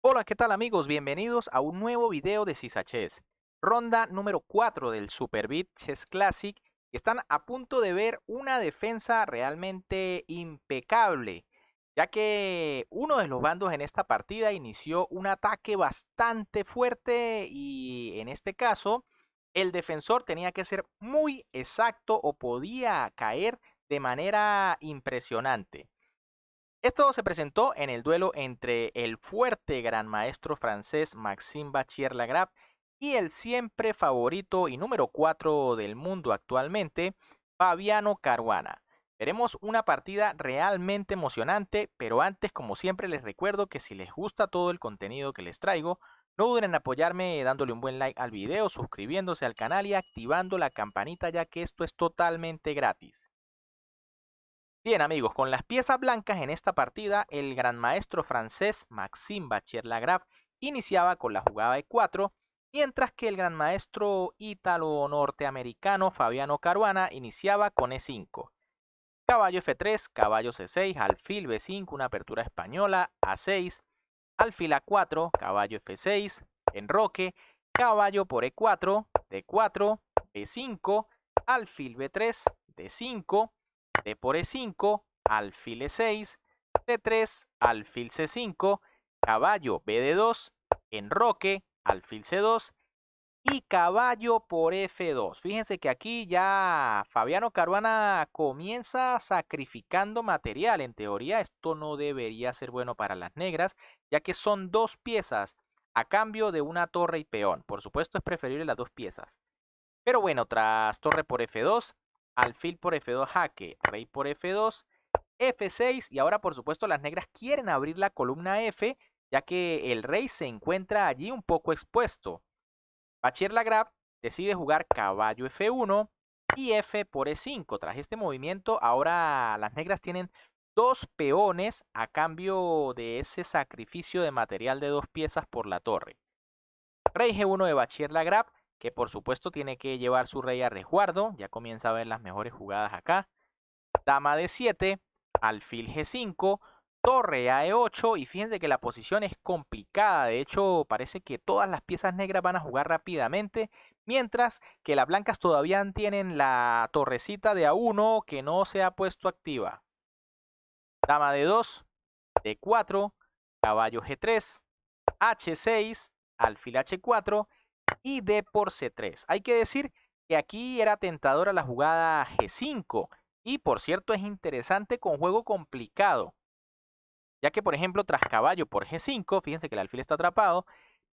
Hola, ¿qué tal amigos? Bienvenidos a un nuevo video de Sisa Chess. Ronda número 4 del Super Beat Chess Classic. Están a punto de ver una defensa realmente impecable, ya que uno de los bandos en esta partida inició un ataque bastante fuerte y en este caso el defensor tenía que ser muy exacto o podía caer de manera impresionante. Esto se presentó en el duelo entre el fuerte gran maestro francés Maxime Bachier-Lagrave y el siempre favorito y número 4 del mundo actualmente, Fabiano Caruana. Veremos una partida realmente emocionante, pero antes, como siempre, les recuerdo que si les gusta todo el contenido que les traigo, no duden en apoyarme dándole un buen like al video, suscribiéndose al canal y activando la campanita, ya que esto es totalmente gratis. Bien amigos, con las piezas blancas en esta partida, el gran maestro francés Maxime Bachier-Lagrave iniciaba con la jugada de 4, mientras que el gran maestro ítalo-norteamericano Fabiano Caruana iniciaba con E5. Caballo F3, caballo C6, alfil B5, una apertura española, A6, alfil A4, caballo F6, enroque, caballo por E4, D4, B5, alfil B3, D5, D por E5, alfil E6, C3, alfil C5, caballo BD2, enroque, alfil C2 y caballo por F2. Fíjense que aquí ya Fabiano Caruana comienza sacrificando material. En teoría esto no debería ser bueno para las negras, ya que son dos piezas a cambio de una torre y peón. Por supuesto es preferible las dos piezas. Pero bueno, tras torre por F2, alfil por F2 jaque, rey por F2, F6 y ahora por supuesto las negras quieren abrir la columna F, ya que el rey se encuentra allí un poco expuesto. Bachier-Lagrave decide jugar caballo F1 y F por E5. Tras este movimiento, ahora las negras tienen dos peones a cambio de ese sacrificio de material de dos piezas por la torre. Rey G1 de Bachier-Lagrave, que por supuesto tiene que llevar su rey a resguardo. Ya comienza a ver las mejores jugadas acá. Dama D7, alfil G5, torre a E8 y fíjense que la posición es complicada. De hecho, parece que todas las piezas negras van a jugar rápidamente, mientras que las blancas todavía tienen la torrecita de A1 que no se ha puesto activa. Dama D2, D4, caballo G3, H6, alfil H4 y D por C3. Hay que decir que aquí era tentadora la jugada G5 y por cierto es interesante con juego complicado, ya que por ejemplo tras caballo por G5, fíjense que el alfil está atrapado,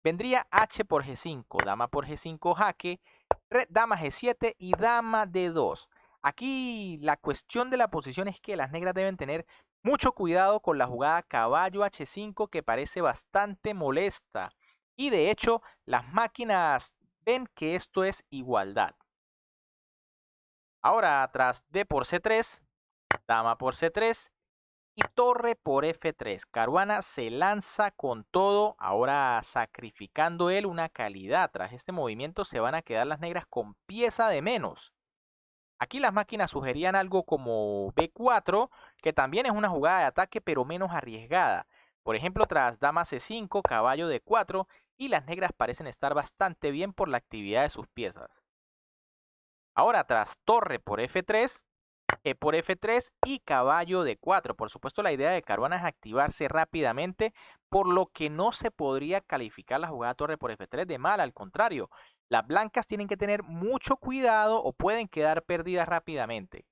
vendría H por G5, dama por G5 jaque, dama G7 y dama D2. Aquí la cuestión de la posición es que las negras deben tener mucho cuidado con la jugada caballo H5 que parece bastante molesta. Y de hecho, las máquinas ven que esto es igualdad. Ahora, tras D por C3, dama por C3 y torre por F3. Caruana se lanza con todo, ahora sacrificando él una calidad. Tras este movimiento se van a quedar las negras con pieza de menos. Aquí las máquinas sugerían algo como B4, que también es una jugada de ataque pero menos arriesgada. Por ejemplo, tras dama C5, caballo D4 y las negras parecen estar bastante bien por la actividad de sus piezas. Ahora, tras torre por F3, E por F3 y caballo D4. Por supuesto, la idea de Caruana es activarse rápidamente, por lo que no se podría calificar la jugada torre por F3 de mal, al contrario. Las blancas tienen que tener mucho cuidado o pueden quedar perdidas rápidamente.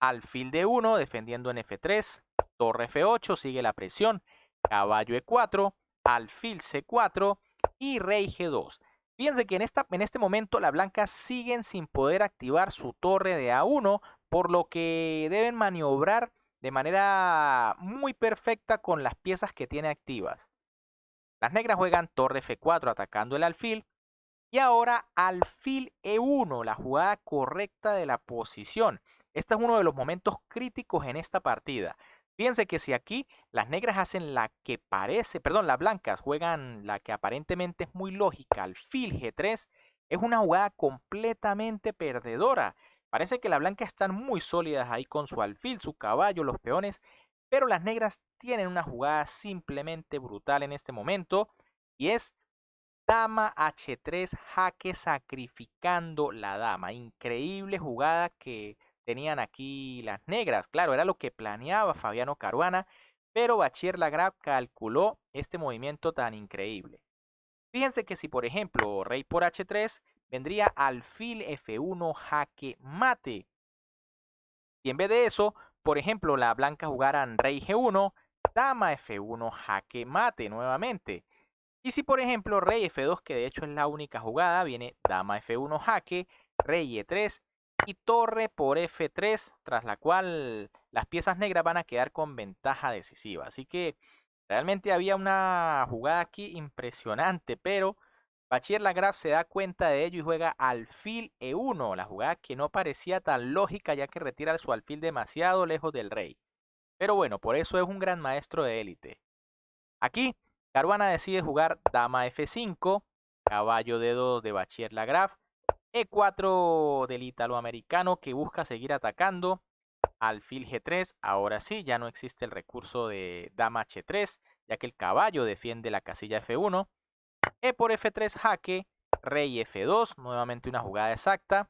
Alfil D1 defendiendo en F3, torre F8, sigue la presión, caballo E4, alfil C4 y rey G2. Fíjense que en este momento las blancas siguen sin poder activar su torre de A1, por lo que deben maniobrar de manera muy perfecta con las piezas que tiene activas. Las negras juegan torre F4 atacando el alfil y ahora alfil E1, la jugada correcta de la posición. Este es uno de los momentos críticos en esta partida. Fíjense que si aquí las negras hacen la que parece, perdón, las blancas juegan la que aparentemente es muy lógica, alfil G3, es una jugada completamente perdedora. Parece que las blancas están muy sólidas ahí con su alfil, su caballo, los peones, pero las negras tienen una jugada simplemente brutal en este momento y es dama H3 jaque sacrificando la dama. Increíble jugada que tenían aquí las negras. Claro, era lo que planeaba Fabiano Caruana, pero Bachir Lagrave calculó este movimiento tan increíble. Fíjense que si por ejemplo rey por H3 vendría alfil F1 jaque mate. Y en vez de eso, por ejemplo, la blanca jugaran rey G1, dama F1 jaque mate nuevamente. Y si por ejemplo rey F2, que de hecho es la única jugada, viene dama F1 jaque, rey E3 y torre por F3, tras la cual las piezas negras van a quedar con ventaja decisiva. Así que realmente había una jugada aquí impresionante, pero Bachir Lagrave se da cuenta de ello y juega alfil E1, la jugada que no parecía tan lógica ya que retira su alfil demasiado lejos del rey. Pero bueno, por eso es un gran maestro de élite. Aquí, Caruana decide jugar dama F5, caballo D2 de Bachir Lagrave, E4 del italoamericano que busca seguir atacando, alfil G3, ahora sí, ya no existe el recurso de dama H3, ya que el caballo defiende la casilla F1, E por F3 jaque, rey F2, nuevamente una jugada exacta,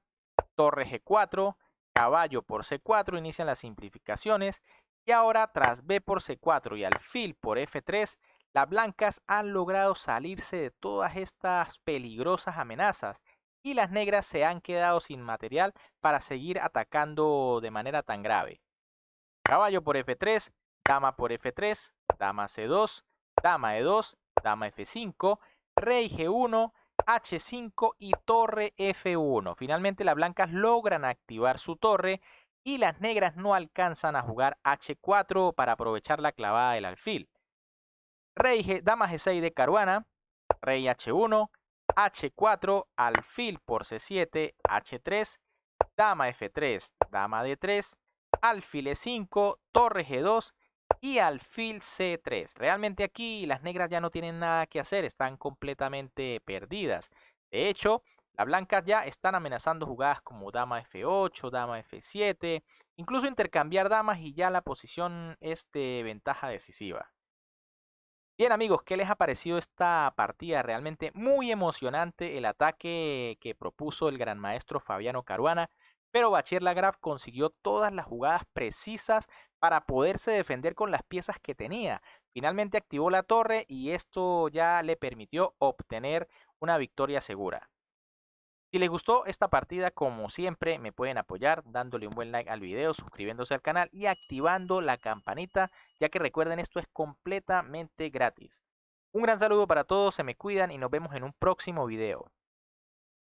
torre G4, caballo por C4, inician las simplificaciones, y ahora tras B por C4 y alfil por F3, las blancas han logrado salirse de todas estas peligrosas amenazas, y las negras se han quedado sin material para seguir atacando de manera tan grave. Caballo por F3, dama por F3, dama C2, dama E2, dama F5, rey G1, H5 y torre F1. Finalmente las blancas logran activar su torre y las negras no alcanzan a jugar H4 para aprovechar la clavada del alfil. Dama G6 de Caruana, rey H1, H4, alfil por C7, H3, dama F3, dama D3, alfil E5, torre G2 y alfil C3. Realmente aquí las negras ya no tienen nada que hacer, están completamente perdidas. De hecho, las blancas ya están amenazando jugadas como dama F8, dama F7, incluso intercambiar damas y ya la posición es de ventaja decisiva. Bien amigos, ¿qué les ha parecido esta partida? Realmente muy emocionante el ataque que propuso el gran maestro Fabiano Caruana, pero Bachir Lagrave consiguió todas las jugadas precisas para poderse defender con las piezas que tenía. Finalmente activó la torre y esto ya le permitió obtener una victoria segura. Si les gustó esta partida, como siempre, me pueden apoyar dándole un buen like al video, suscribiéndose al canal y activando la campanita, ya que recuerden, esto es completamente gratis. Un gran saludo para todos, se me cuidan y nos vemos en un próximo video.